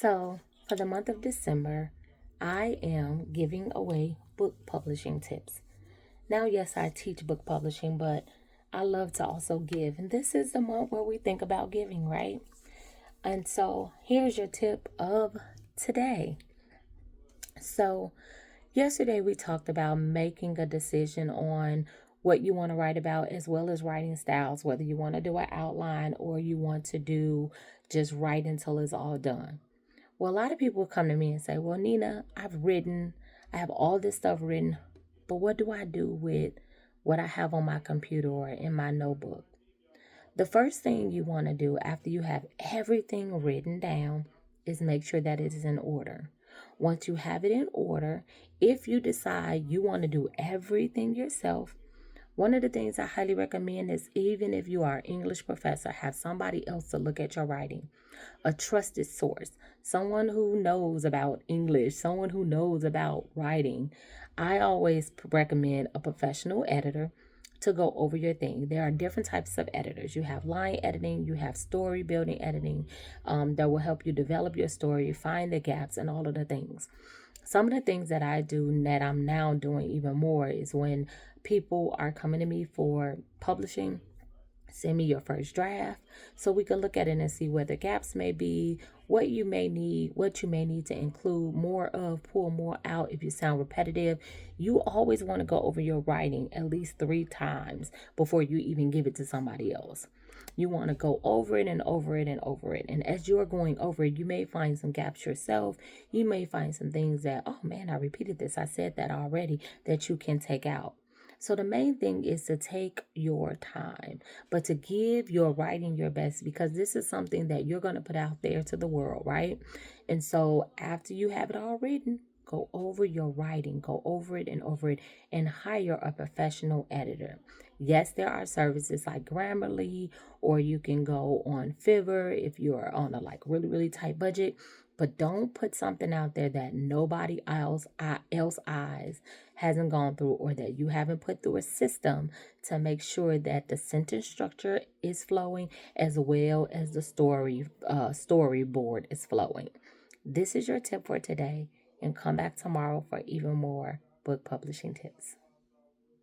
So, for the month of December, I am giving away book publishing tips. Now, yes, I teach book publishing, but I love to also give. And this is the month where we think about giving, right? And so, here's your tip of today. So, yesterday we talked about making a decision on what you want to write about as well as writing styles, whether you want to do an outline or you want to do just write until it's all done. Well, a lot of people come to me and say, well, Nina, I have all this stuff written, but what do I do with what I have on my computer or in my notebook? The first thing you want to do after you have everything written down is make sure that it is in order. Once you have it in order, if you decide you want to do everything yourself, one of the things I highly recommend is even if you are an English professor, have somebody else to look at your writing, a trusted source, someone who knows about English, someone who knows about writing. I always recommend a professional editor to go over your thing. There are different types of editors. You have line editing, you have story building editing that will help you develop your story, find the gaps, and all of the things. Some of the things that I do that I'm now doing even more is when people are coming to me for publishing, send me your first draft so we can look at it and see where the gaps may be, what you may need to include more of, pull more out if you sound repetitive. You always want to go over your writing at least 3 times before you even give it to somebody else. You want to go over it and over it and over it. And as you're going over it, you may find some gaps yourself. You may find some things that, oh man, I repeated this. I said that already, that you can take out. So the main thing is to take your time, but to give your writing your best because this is something that you're going to put out there to the world, right? And so after you have it all written, go over your writing, go over it, and hire a professional editor. Yes, there are services like Grammarly, or you can go on Fiverr if you're on a like really, really tight budget. But don't put something out there that nobody else eyes hasn't gone through or that you haven't put through a system to make sure that the sentence structure is flowing as well as the storyboard is flowing. This is your tip for today, and come back tomorrow for even more book publishing tips.